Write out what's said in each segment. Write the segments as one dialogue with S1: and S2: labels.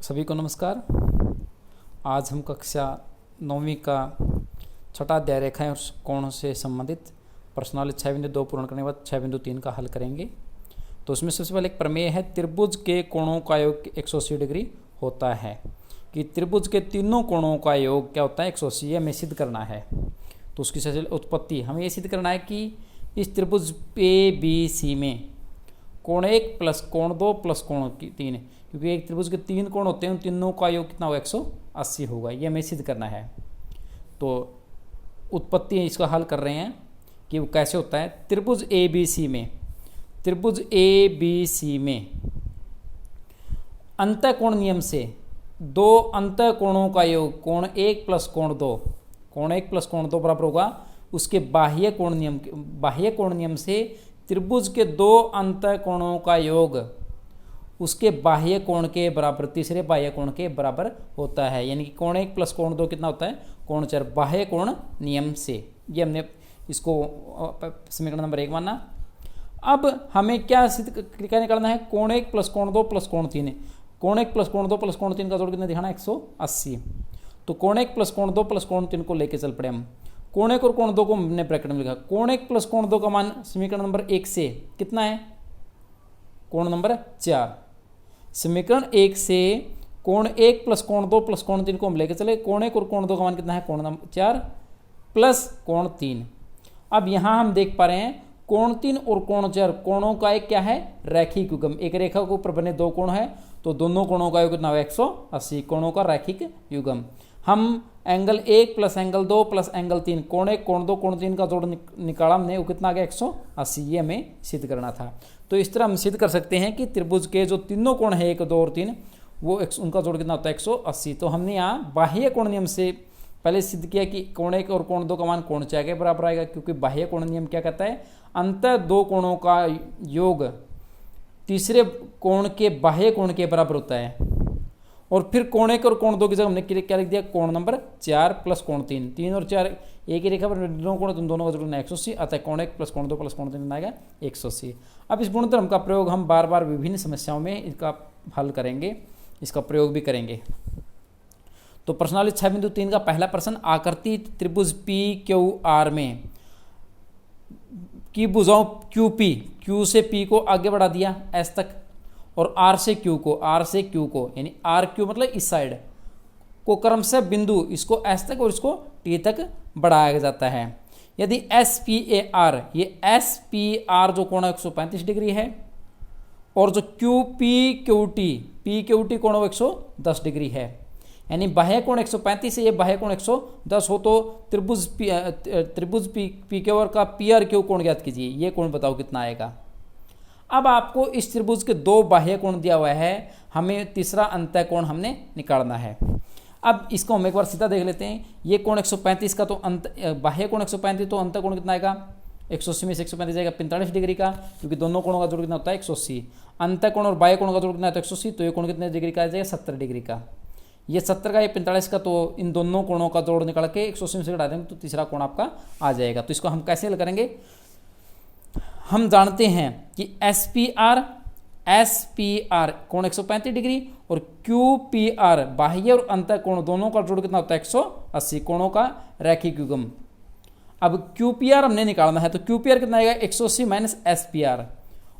S1: सभी को नमस्कार। आज हम कक्षा 9वीं का छठा अध्याय रेखाएं और कोणों से संबंधित प्रश्नावली 6.2 पूर्ण करने के बाद 6.3 का हल करेंगे। तो उसमें सबसे पहले एक प्रमेय है, त्रिभुज के कोणों का योग 180 डिग्री होता है। कि त्रिभुज के तीनों कोणों का योग क्या होता है, 180। ये हमें सिद्ध करना है। तो उसकी सबसे उत्पत्ति हमें ये सिद्ध करना है कि इस त्रिभुज ABC में कोण 1 प्लस कोण 2 प्लस कोण 3, क्योंकि एक त्रिभुज के 3 कोण होते हैं, उन तीनों का योग कितना होगा, 180 होगा। ये हमें सिद्ध करना है। तो उत्पत्ति इसका हल कर रहे हैं कि वो कैसे होता है। त्रिभुज ABC में अंतःकोण नियम से दो अंतःकोणों का योग कोण 1 प्लस कोण 2 बराबर होगा उसके बाह्य कोण नियम से त्रिभुज के दो अंतःकोणों का योग उसके बाह्य कोण के बराबर, तीसरे बाह्य कोण के बराबर होता है। यानी कि कोण 1 प्लस कोण 2 कितना होता है, कोण 4, बाह्य कोण नियम से। ये हमने इसको समीकरण नंबर 1 माना। अब हमें क्या निकालना है, कोण 1 प्लस कोण 2 प्लस कोण 3। कोण 1 प्लस कोण 2 प्लस कोण 3 का जोड़ कितना दिखाना है, 180। तो कोण 1 प्लस कोण 2 प्लस कोण 3 को लेके चल पड़े हम। कोण 1 और कोण 2 को हमने ब्रैकेट में लिखा। कोण 1 प्लस कोण 2 का मान समीकरण नंबर 1 से कितना है, कोण नंबर 4। समीकरण 1 से कोण 1 प्लस कोण 2 प्लस कोण 3 को हम लेके चले। कोण 1 और कोण 2 का मान कितना है, कोण नंबर 4 प्लस कोण 3। अब यहां हम देख पा रहे हैं कोण 3 और कोण 4 कोणों का एक क्या है, रैखिक युग्म। एक रेखा के ऊपर बने दो कोण है, तो दोनों कोणों का योग कितना होगा, 180 कोणों का रैखिक युग्म। हम angle 1 plus angle 2 plus angle 3, कोण 1 कोण 2 कोण 3 का जोड़ निकाला हमने, वो कितना आ गया, 180। ये हमें सिद्ध करना था। तो इस तरह हम सिद्ध कर सकते हैं कि त्रिभुज के जो तीनों कोण है 1, 2 और 3, वो उनका जोड़ कितना होता है, 180। तो हमने यहाँ बाह्य कोण नियम से पहले सिद्ध किया कि कोण 1 और कोण 2 का मान कोण 4 के बराबर आएगा, क्योंकि बाह्य कोण नियम क्या कहता है, अंतर दो कोणों का योग तीसरे कोण के बाह्य कोण के बराबर होता है। और फिर कोण 1 और कोण 2 की जगह हमने क्या लिख दिया, कोण नंबर 4 प्लस कोण 3। 3 और 4 एक ही रेखा पर दोनों कोण, तुम दोनों का जोड़ना 180, अतः कोण 1 प्लस कोण 2 प्लस कोण 3 आएगा 180। अब इस गुणधर्म का प्रयोग हम बार बार विभिन्न समस्याओं में इसका हल करेंगे, इसका प्रयोग भी करेंगे। तो प्रश्नावली 6.3 का पहला प्रश्न, आकृति त्रिभुज PQR में की भुजाओं Q से P को आगे बढ़ा दिया S तक, और R से Q को यानी RQ मतलब इस साइड को क्रमशः बिंदु इसको S तक और इसको T तक बढ़ाया जाता है। यदि SPAR, ये SPR जो कोण 135 डिग्री है, और जो PQT कोण 110 डिग्री है, यानी बाह्य कोण 135 है, ये बाह्य कोण 110 हो, तो त्रिभुज PQR का PRQ कोण ज्ञात कीजिए। ये कोण बताओ कितना आएगा। अब आपको इस त्रिभुज के दो बाह्य कोण दिया हुआ है, हमें तीसरा अंतःकोण हमने निकालना है। अब इसको हम एक बार सीधा देख लेते हैं। ये कोण 135 का, तो बाह्य कोण 135, तो अंतःकोण कितना आएगा, 180 में से 135 जाएगा 45 डिग्री का, क्योंकि दोनों कोणों का जोड़ कितना होता है, 180। अंतःकोण और बाह्य कोण का जोड़ कितना है, तो 180, तो ये कोण कितने डिग्री का आ जाएगा, 70 डिग्री का। ये 70 का, ये 45 का, तो इन दोनों कोणों का जोड़ निकाल के 180 में से घटा देंगे, तो तीसरा कोण आपका आ जाएगा। तो इसको हम कैसे हल करेंगे, हम जानते हैं कि SPR कोण 135 डिग्री और QPR बाह्य और अंतःकोण दोनों का जोड़ कितना होता है, 180 कोणों का रैखिक युग्म। अब QPR हमने निकालना है, तो QPR कितना आएगा, 180 माइनस SPR,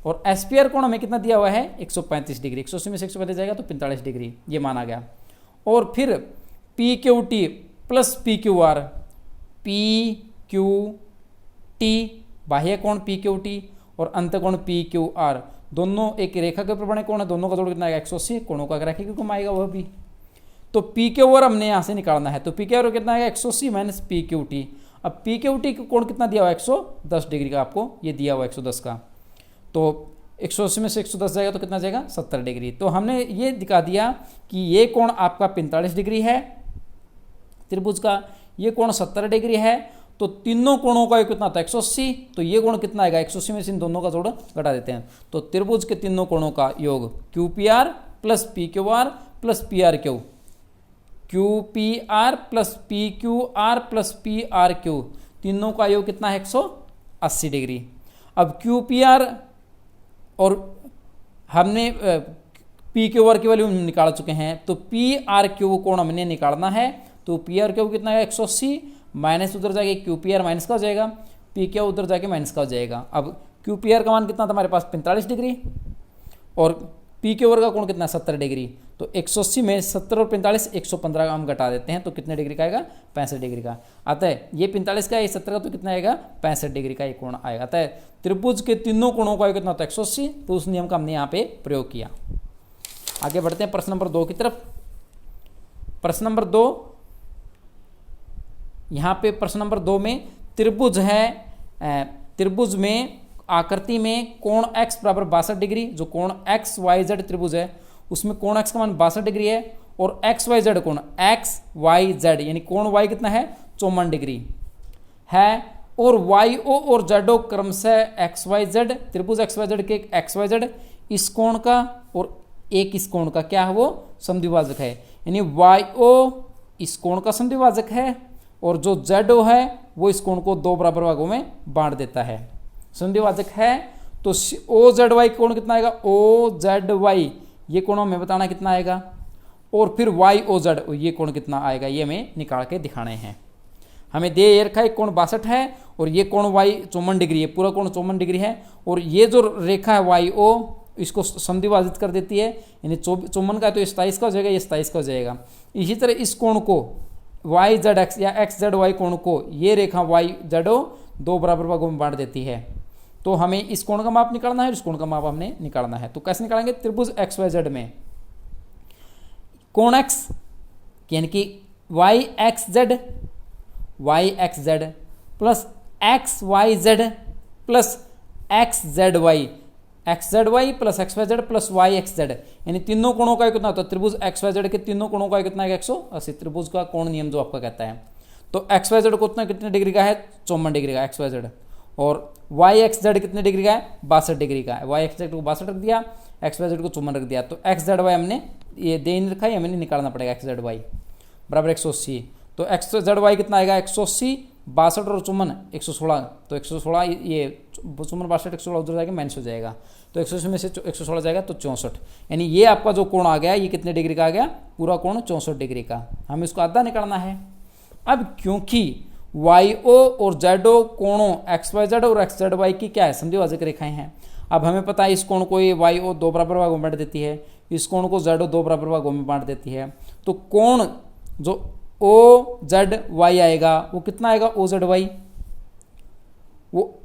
S1: और SPR कोण हमें कितना दिया हुआ है, 135 डिग्री। 180 में से 135 जाएगा तो 45 डिग्री, ये माना गया। और फिर PQT प्लस PQT बाह्य कोण PQT और अंतःकोण PQR दोनों एक रेखा के ऊपर बने कोण है, दोनों का जोड़ कितना आएगा, 180 कोणों का रैखिक युग्म आएगा वह भी। तो PQR हमने यहाँ से निकालना है, तो PQR कितना आएगा, 180 माइनस PQT। अब PQT कोण कितना दिया हुआ है, 110 डिग्री का, आपको ये दिया हुआ 110 का, तो 180 में से 110 जाएगा तो कितना जाएगा, 70 डिग्री। तो हमने ये दिखा दिया कि ये कोण आपका 45 डिग्री है त्रिभुज का, ये कोण 70 डिग्री है, तो तीनों कोणों का कितना होता है, 180। तो ये कोण कितना आएगा, 180 में से इन दोनों का जोड़ घटा देते हैं, तो त्रिभुज के तीनों कोणों का योग QPR plus PQR plus PRQ, QPR plus PQR plus PRQ, तीनों का योग कितना है, 180 डिग्री। अब QPR और हमने पी क्यू आर की वैल्यू निकाल चुके हैं, तो पी आर क्यू कोण हमने निकालना है। तो पी आर क्यू कितना है 180 माइनस उधर जाके क्यू पी आर माइनस का हो जाएगा, पी क्यू उधर जाके माइनस का हो जाएगा। अब क्यू पी आर का मान कितना था हमारे पास 45 डिग्री और पी क्यू आर का कोण कितना 70 डिग्री। तो 180 में 70 और 45 115 का हम घटा देते हैं तो कितने डिग्री का आएगा 65 डिग्री का। अतः ये 45 का ये 70 का तो कितना आएगा 65 डिग्री का ये कोण आएगा। अतः त्रिभुज के तीनों कोणों का कितना होता है 180, तो उस नियम का हमने यहाँ पे प्रयोग किया। आगे बढ़ते हैं प्रश्न नंबर 2 की तरफ। प्रश्न नंबर 2, यहाँ पे प्रश्न नंबर 2 में त्रिभुज है, त्रिभुज में आकृति में कोण x बराबर 62 डिग्री, जो कोण एक्स वाई जेड त्रिभुज है उसमें कोण x का मान 62 डिग्री है और एक्स वाई जेड कोण एक्स वाई जेड यानी कोण y कितना है 54 डिग्री है और वाई ओ और जेड ओ क्रमशः एक्स वाई जेड त्रिभुज एक्स वाई जेड के एक्स वाई जेड इस कोण का और एक इस कोण का क्या है वो समद्विभाजक है, यानी वाई ओ इस कोण का समद्विभाजक है और जो जेड ओ है वो इस कोण को 2 बराबर भागों में बांट देता है, समद्विभाजक है। तो ओ जेड वाई कोण कितना आएगा ओ जेड वाई ये कोण हमें बताना कितना आएगा और फिर वाई ओ जेड ये कोण कितना आएगा ये हमें निकाल के दिखाने हैं। हमें दे ये रखा है कोण 62 है और ये कोण वाई 54 डिग्री है, पूरा कोण 54 डिग्री है और ये जो रेखा है वाई ओ इसको समद्विभाजित कर देती है, यानी 54 का है तो 27 का हो जाएगा, ये 27 का हो जाएगा। इसी तरह इस कोण को वाई जेड एक्स या एक्स जेड वाई कोण को ये रेखा वाई जेड ओ 2 बराबर भागों में बांट देती है। तो हमें इस कोण का माप निकालना है, इस कोण का माप हमने निकालना है। तो कैसे निकालेंगे, त्रिभुज एक्स वाई जेड में कोण एक्स यानी कि Y X Z plus X Y Z plus X Z Y plus X Y Z plus Y X Z यानी तीनों कोणों का कितना होता है त्रिभुज एक्स वाई जेड के तीनों कोणों का कितना है 180, त्रिभुज का कोण नियम जो आपका कहता है। तो एक्स वाई जेड को उतना कितने डिग्री का है 54 डिग्री का एक्स वाई जेड और वाई एक्स जेड कितने डिग्री का है 62 डिग्री का है। वाई एक्स जेड को 62 रख दिया, एक्स वाई जेड को 54 रख दिया, तो एक्स जेड वाई हमने ये दे नहीं रखा है, हमें निकालना पड़ेगा एक्स जेड वाई बराबर 180। तो एक्स जेड वाई कितना आएगा 180, 62 और 54 116, तो 116 ये 54 62 116 उधर जाएगा माइनस हो जाएगा, तो 180 में से 116 जाएगा तो 64, यानी ये आपका जो कोण आ गया ये कितने डिग्री का आ गया पूरा कोण 64 डिग्री का। हमें इसको आधा निकालना है। अब क्योंकि वाई ओ और जेड ओ कोणों एक्स वाई जेड और एक्स जेड वाई की क्या है समद्विभाजक रेखाएं हैं। अब हमें पता है इस कोण को ये वाई ओ 2 बराबर भागों में बांट देती है, इस कोण को जेड ओ 2 बराबर भागों में बांट देती है। तो कोण जो ओ जेड वाई आएगा वो कितना आएगा ओ जेड वाई वो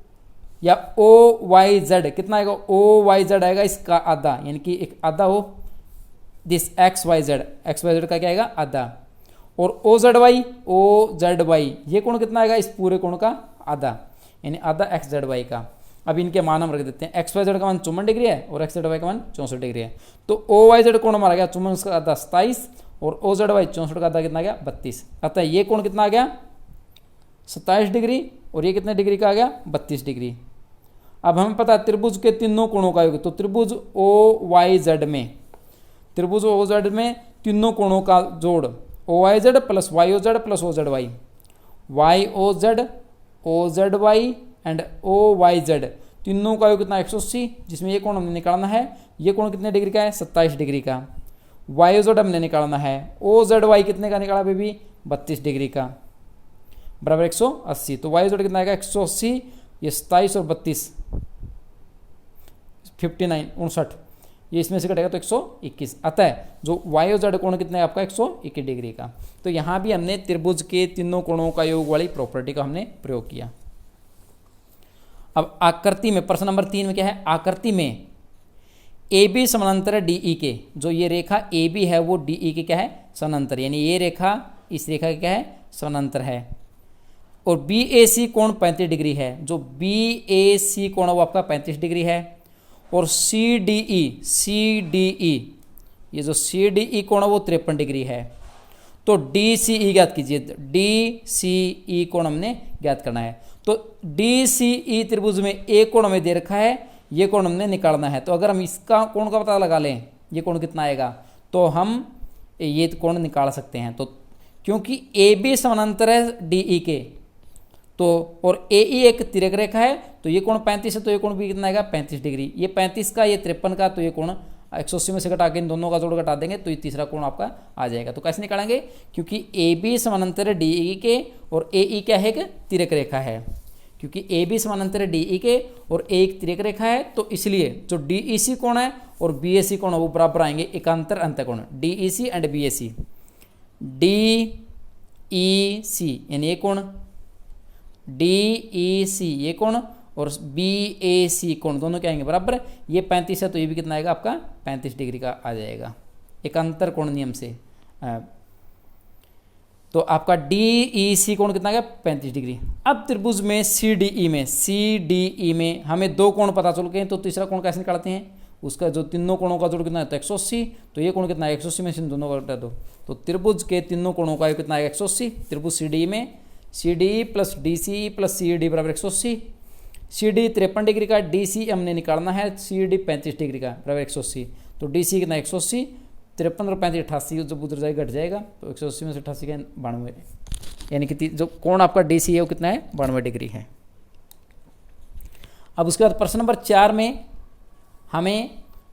S1: या ओ वाई जेड कितना आएगा ओ वाई जेड आएगा इसका आधा, यानी कि एक आधा हो दिस एक्स वाई जेड का क्या आएगा आधा और ओ जेड वाई ये कोण कितना आएगा इस पूरे कोण का आधा, यानी आधा एक्स जेड वाई का। अब इनके मान हम रख देते हैं, एक्स वाई जेड का मान 54 डिग्री है और एक्स जेड वाई का मान 64 डिग्री है। तो ओ वाई जेड कोण हमारा गया 54 का आधा 27 और ओ जेड वाई 64 का आधा कितना गया 32, अतः ये कोण कितना आ गया 27 डिग्री और ये कितने डिग्री का आ गया 32 डिग्री। अब हमें पता है त्रिभुज के तीनों कोणों का योग, तो त्रिभुज ओ वाई जेड में तीनों कोणों का जोड़ O Y Z plus Y O Z plus O Z Y O Z Y and O Y Z तीनों का योग कितना 180, जिसमें ये कोण हमने निकालना है, ये कोण कितने डिग्री का है 27 डिग्री का, वाई ओ जेड हमने निकालना है, ओ जेड वाई कितने का निकाला बेबी 32 डिग्री का बराबर 180। तो वाई ओ जेड कितना आएगा 180, ये 27 और 32 59 ये इसमें से कटेगा तो 121, अतः जो वाई ओ जेड कोण कितना है आपका 121 डिग्री का। तो यहाँ भी हमने त्रिभुज के तीनों कोणों का योग वाली प्रॉपर्टी का हमने प्रयोग किया। अब आकृति में प्रश्न नंबर 3 में क्या है, आकृति में ए बी समानांतर है डी ई के, जो ये रेखा ए बी है वो डी ई के क्या है समानांतर, यानी ये रेखा इस रेखा का क्या है समानांतर है और बी ए सी कोण 35 डिग्री है, जो बी ए सी कोण वो आपका 35 डिग्री है और सी डी ई ये जो सी डी ई कोण वो 53 डिग्री है। तो डी सी ई ज्ञात कीजिए, डी सी ई कोण हमने ज्ञात करना है। तो डी सी ई त्रिभुज में एक कोण हमें दे रखा है, ये कोण हमने निकालना है। तो अगर हम इसका कोण का पता लगा लें ये कोण कितना आएगा तो हम ये कोण निकाल सकते हैं। तो क्योंकि ए बी समानांतर है डी ई के तो और ए ई एक तिर्यक रेखा है तो ये कोण 35 है, तो ये कोण भी कितना आएगा 35 डिग्री, ये 35 का ये 53 का, तो ये कोण 180 में से घटा के इन दोनों का जोड़ घटा देंगे तो ये तीसरा कोण आपका आ जाएगा। तो कैसे निकालेंगे, क्योंकि ए बी समानांतर है डी ई के और ए ई क्या है, एक तिर्यक रेखा है, क्योंकि ए बी समानांतर है डी ई के और ए एक तिर्यक रेखा है, तो इसलिए जो डी ई सी कोण है और बी ए सी कोण है वो बराबर आएंगे, एकांतर अंतःकोण D E C and B A C. D E C यानी ये कोण, डी ई सी ये कोण और बी ए सी कोण दोनों क्या आएंगे बराबर। ये 35 है तो ये भी कितना आएगा आपका 35 डिग्री का आ जाएगा एकांतर कोण नियम से। तो आपका डी ई सी कोण कितना आ गया 35 डिग्री। अब त्रिभुज में सी डी ई में हमें दो कोण पता चल गए, तो तीसरा कोण कैसे निकालते हैं, उसका जो तीनों कोणों का जोड़ कितना है तो 180, तो ये कोण कितना है 180 में से इन दोनों का घटा दो, तो त्रिभुज के तीनों कोणों का कितना है 180। त्रिभुज सी डी में C D plus D C plus C D बराबर 180। सी डी 53 डिग्री का, डी सी हमने निकालना है, सी डी 35 डिग्री का बराबर 180। तो डी सी कितना 180, 53 और 35 88 जब उधर जाएगा घट जाएगा, तो 180 में से 88 का 92, यानी कि जो कोण आपका डी सी है वो कितना है 92 डिग्री है। अब उसके बाद प्रश्न नंबर 4 में हमें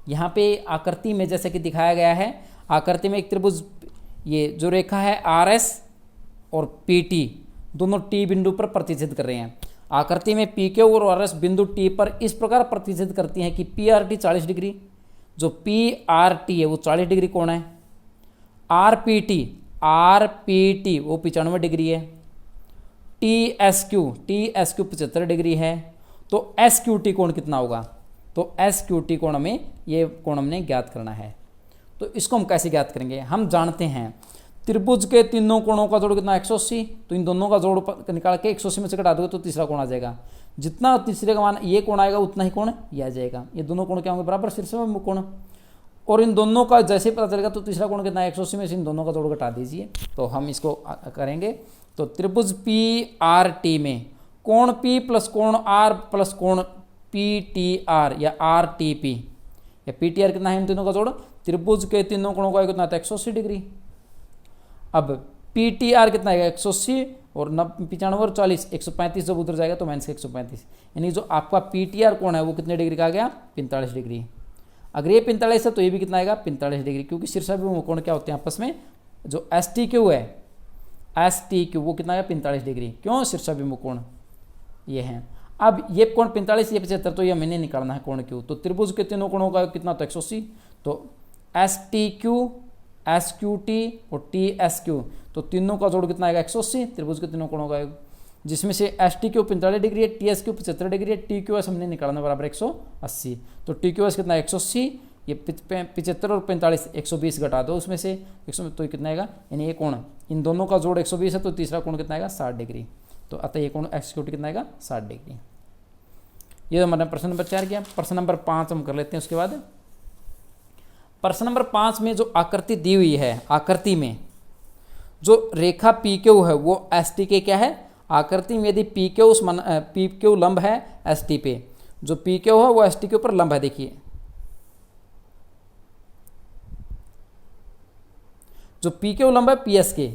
S1: यहाँ पे आकृति में जैसे कि दिखाया गया है, आकृति में एक त्रिभुज, ये जो रेखा है आर एस और पी टी दोनों टी बिंदु पर प्रतिच्छेद कर रहे हैं। आकृति में पी क्यू और आर एस बिंदु टी पर इस प्रकार प्रतिच्छेद करती हैं कि पी आर टी 40 डिग्री, जो पी आर टी है वो 40 डिग्री कोण है, आर पी टी वो 95 डिग्री है, टी एस क्यू 75 डिग्री है। तो एस क्यू टी कोण कितना होगा, तो एस क्यू टी कोण में ये कोण हमने ज्ञात करना है। तो इसको हम कैसे ज्ञात करेंगे, हम जानते हैं त्रिभुज के तीनों कोणों का जोड़ कितना 180, तो इन दोनों का जोड़ निकाल के 180 में से घटा दोगे तो तीसरा कोण आ जाएगा। जितना तीसरे का मान ये कोण आएगा उतना ही कोण ये आ जाएगा। ये दोनों कोण क्या होंगे बराबर, शीर्षाभिमुख कोण, और इन दोनों का जैसे पता चलेगा तो तीसरा कोण कितना है 180 में से इन दोनों का जोड़ घटा दीजिए, तो हम इसको करेंगे। तो त्रिभुज पी आर टी में कोण पी प्लस कोण आर प्लस कोण पी टी आर या आर टी पी या पी टी आर कितना है इन तीनों का जोड़, त्रिभुज के तीनों कोणों का कितना था 180 डिग्री। अब पी टी आर कितना है 180 और 95 और 40 135, जब उधर जाएगा तो माइनस 135, यानी जो आपका पी टी आर कोण है वो कितने डिग्री का आ गया 45 डिग्री। अगर ये 45 है तो ये भी कितना आएगा 45 डिग्री, क्योंकि शीर्षाभिमुख कोण क्या होते हैं आपस में, जो एस टी क्यू है एस टी क्यू वो कितना आएगा 45 डिग्री, क्यों शीर्षाभिमुख कोण ये है। अब ये कोण 45 ये 75, तो ये मैंने निकालना है कोण क्यू। तो त्रिभुज के तीनों कोणों का कितना तो 180, तो S T Q S Q T और टी एस क्यू, तो तीनों का जोड़ कितना आएगा 180 त्रिभुज के तीनों कोणों का, जिसमें से एस टी क्यू 45 डिग्री है, टी एस क्यू 75 डिग्री है, टी क्यू एस हमने निकालना बराबर 180। तो टी क्यू एस कितना 180, ये 75 और 45 120 घटा दो उसमें से 100, तो कितना आएगा, यानी ये कोण इन दोनों का जोड़ 120 है, तो तीसरा कोण कितना आएगा 60 डिग्री। तो अतः ये कोण एक्स क्यू टी कितना आएगा 60 डिग्री। ये तो हमारे प्रश्न नंबर 4 किया। प्रश्न नंबर 5 हम कर लेते हैं उसके बाद। प्रश्न नंबर 5 में जो आकृति दी हुई है, आकृति में जो रेखा पी क्यू है वो एस टी के क्या है, आकृति में यदि पी क्यू लंब है एस टी पे, जो पी क्यू है वो एस टी के ऊपर लंब है। देखिए जो पी क्यू लंब है पी एस के,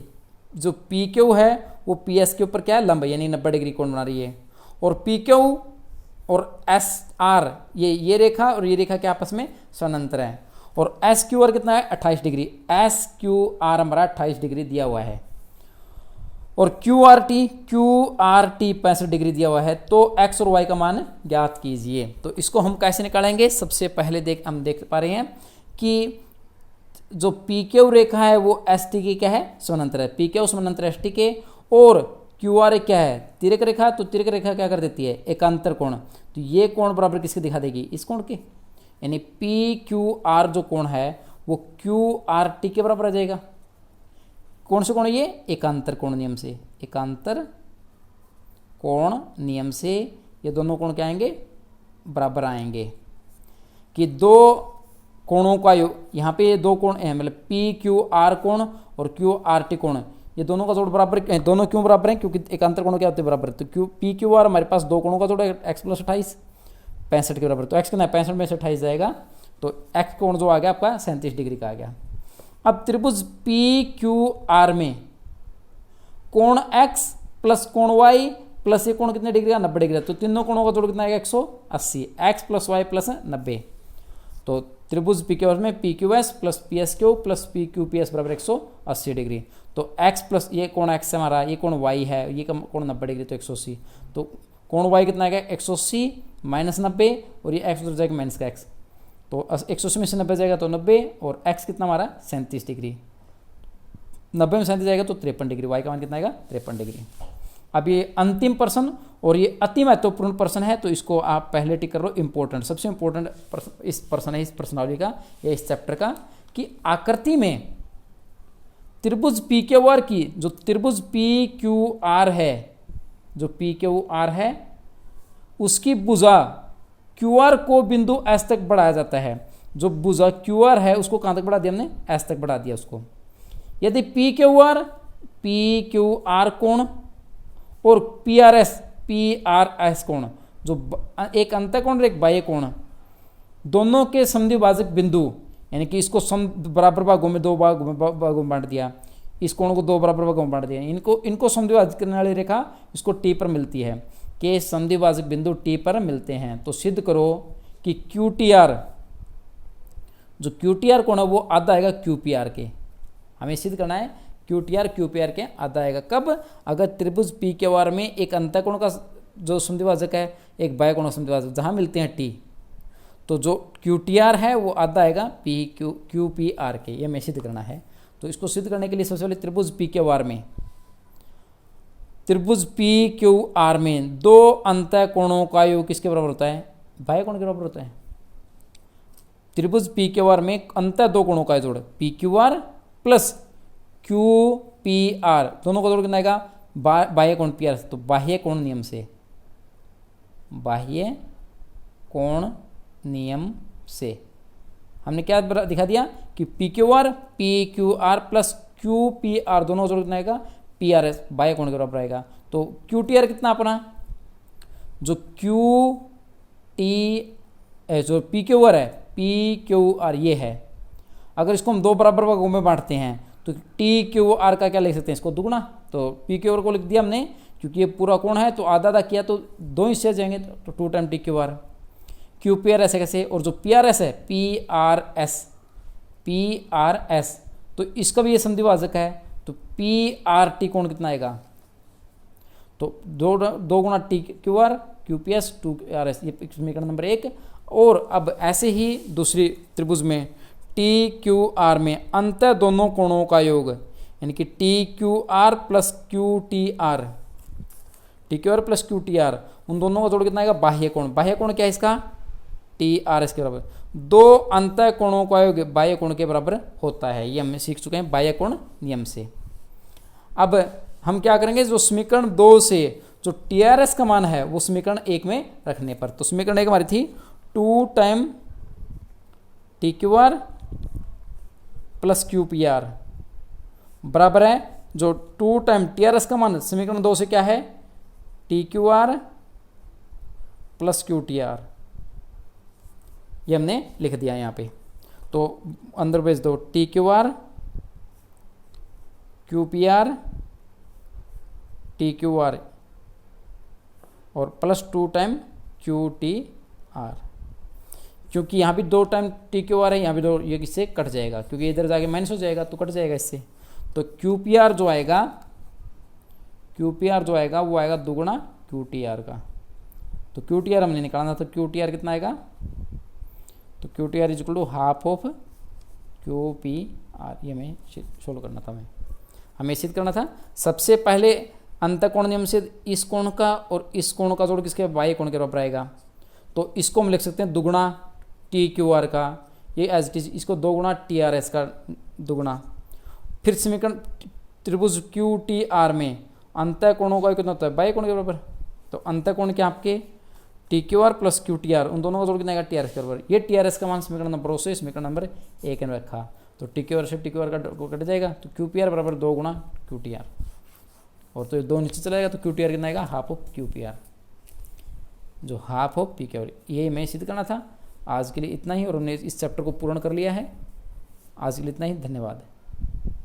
S1: जो पी क्यू है वो पी एस के ऊपर क्या है लंब है, यानी 90 डिग्री कोण बना रही है। और पी क्यू और एस आर ये रेखा और ये रेखा क्या आपस में समानांतर है। और एस क्यू आर कितना है 28 डिग्री, एस क्यू आर हमारा 28 डिग्री दिया हुआ है, और क्यू आर टी 65 डिग्री दिया हुआ है। तो एक्स और वाई का मान ज्ञात कीजिए। तो इसको हम कैसे निकालेंगे, सबसे पहले हम देख पा रहे हैं कि जो पी क्यू रेखा है वो एस टी की क्या है समानांतर है, पी क्यू समानांतर एस टी के, और क्यू आर क्या है तिर्यक रेखा, तो तिर्यक रेखा क्या कर देती है एकांतर कोण, तो ये कोण बराबर किसके दिखा देगी इस कोण के, यानी पी क्यू आर जो कोण है वो क्यू आर टी के बराबर आ जाएगा। कौन से कोण ये एकांतर कोण नियम से, एकांतर कोण नियम से ये दोनों कोण क्या आएंगे बराबर आएंगे, कि दो कोणों का यहाँ पे ये दो कोण है, मतलब पी क्यू आर कोण और क्यू आर टी कोण, ये दोनों का जोड़ बराबर, दोनों क्यों बराबर हैं, क्योंकि एकांतर कोण क्या होते हैं बराबर। तो क्यू पी क्यू आर हमारे पास दो कोणों का जोड़ है एक्स प्लस 28 65 के बराबर, तो एक्स कितना है 65 में से 28 जाएगा, तो एक्स कोण जो आ गया आपका 37 डिग्री का आ गया। अब त्रिभुज पी क्यू आर में कोण एक्स प्लस कोण वाई प्लस ये कोण कितने डिग्री का 90 डिग्री, तो तीनों कोणों का जोड़ कितना आएगा 180, एक्स प्लस वाई प्लस 90। तो त्रिभुज पी क्यू आर में P Q S plus P S Q plus P Q P S बराबर 180 डिग्री। तो एक्स प्लस ये कोण एक्स है हमारा, ये कोण वाई है, ये कोण 90 डिग्री, तो 180। तो कोण वाई कितना आएगा 180 माइनस 90, और ये एक्स उधर जाएगा माइनस का एक्स, तो 180 में से 90 जाएगा तो 90, और एक्स कितना हमारा 37 डिग्री, 90 में 37 जाएगा तो 53 डिग्री, वाई का मान कितना आएगा 53 डिग्री। अब ये अंतिम प्रश्न और ये अति महत्वपूर्ण प्रश्न है, तो इसको आप पहले टिक कर लो इंपॉर्टेंट, सबसे इंपॉर्टेंट इस प्रश्न है, इस प्रश्नावली का या इस चैप्टर का, कि आकृति में त्रिभुज पी क्यू आर की, जो त्रिभुज पी क्यू आर है, जो पी क्यू आर है, उसकी भुजा क्यू आर को बिंदु एस तक बढ़ाया जाता है। जो भुजा क्यू आर है उसको कहाँ तक बढ़ा दिया हमने, एस तक बढ़ा दिया उसको। यदि पी क्यू आर कोण और पी आर एस कोण, जो एक अंतःकोण और एक बाह्य कोण, दोनों के समद्विभाजक बिंदु, यानी कि इसको बराबर भागों में 2 भागों में बांट दिया, इस कोण को 2 बराबर भागों में बांट दिया, इनको समद्विभाजित करने वाली रेखा इसको टी पर मिलती है, के समद्विभाजक बिंदु टी पर मिलते हैं। तो सिद्ध करो कि क्यू टी आर, जो क्यू टी आर कोण है वो आधा आएगा क्यू पी आर के। हमें सिद्ध करना है Q T are Q P are के आधा आएगा। कब? अगर त्रिभुज पी क्यू आर में एक अंतःकोण का जो समद्विभाजक है, एक बाह्य कोण का समद्विभाजक, जहाँ मिलते हैं टी, तो जो क्यू टी आर है वो आधा आएगा क्यू पी आर के। ये हमें सिद्ध करना है। तो इसको सिद्ध करने के लिए सबसे पहले त्रिभुज पी क्यू आर में दो अंतःकोणों का योग किसके बराबर होता है? बाह्य कोण के बराबर होता है। त्रिभुज पी क्यू आर में अंतः दो कोणों का जोड़ P Q are plus Q P are, दोनों का जोड़ कितना आएगा? बाह्य कोण पी आर। तो बाह्य कोण नियम से हमने क्या दिखा दिया कि P Q are plus Q P are, दोनों का जोड़ कितना आएगा? पी आर एस, बाह्य कोण के बराबर आएगा। तो क्यू टी आर कितना अपना, जो जो पी क्यू आर है, पी क्यू आर ये है, अगर इसको हम 2 बराबर भागों में बांटते हैं तो टी क्यू आर का क्या लिख सकते हैं? इसको दुगुना। तो पी क्यू आर को लिख दिया हमने, क्योंकि ये पूरा कोण है तो आधा आधा किया तो 2 हिस्से जाएंगे, तो 2 time T Q R. Q P are ऐसे कैसे? और जो पी आर एस है पी आर एस, तो इसका भी ये समद्विभाजक है, तो पी आर टी कोण कितना आएगा? तो 2 गुना T Q R Q P S 2 R S, ये समीकरण नंबर 1। और अब ऐसे ही दूसरी त्रिभुज में टी क्यू आर में अंतः दोनों कोणों का योग, यानी कि T Q are plus Q T are, उन दोनों का जोड़ कितना आएगा? बाह्य कोण। बाह्य कोण क्या है इसका? टी आर एस के बराबर। 2 अंतः कोणों का योग बाह्य कोण के बराबर होता है। ये हम सीख चुके हैं बाह्य कोण नियम से। अब हम क्या करेंगे? जो समीकरण 2 से जो टी आर एस का मान है वो समीकरण 1 में रखने पर, तो समीकरण 1 हमारी थी 2 time T Q are plus Q P are बराबर है, जो 2 टाइम टी आर एस का मान समीकरण 2 से क्या है? T Q are plus Q T are, ये हमने लिख दिया यहाँ पे। तो अंदर भेज दो T Q R Q P R T Q R और plus 2 time Q T R, क्योंकि यहाँ भी 2 टाइम टी क्यू आर है, यहाँ भी 2, ये इससे कट जाएगा क्योंकि इधर जाके माइनस हो जाएगा तो कट जाएगा इससे। तो क्यू पी आर जो आएगा वो आएगा दुगुना क्यू टी आर का। तो क्यू टी आर हमने निकालना था, तो क्यू टी आर कितना आएगा? तो Q T R is equal to half of Q P R. ये हमें सोल्व करना था, हमें सिद्ध करना था। सबसे पहले अंतःकोण नियम से इस कोण का और इस कोण का जोड़ किसके? बाह्य कोण के बराबर आएगा। तो इसको हम लिख सकते हैं दुगुना टी क्यू आर का, ये एज इट इज, इसको 2 गुना टी आर एस का दुगुना। फिर समीकरण त्रिभुज क्यू टी आर में अंतःकोणों का कितना होता है? बाह्य कोण के बराबर। तो अंतःकोण क्या आपके? T Q are plus Q T are, उन दोनों का जोड़ कितना आएगा? टी आर एस के बराबर। ये टी आर एस का मान समीकरण नंबर 2 से समीकरण नंबर 1 में रखा, तो टी क्यू आर से टी क्यू आर का कट जाएगा, तो क्यू पी आर बराबर 2 गुना क्यू टी आर, और तो 2 नीचे चला जाएगा, तो क्यू टी आर कितना आएगा? Half of Q P R, जो half of P Q R. ये मैं सिद्ध करना था। आज के लिए इतना ही, और हमने इस चैप्टर को पूर्ण कर लिया है। आज के लिए इतना ही, धन्यवाद।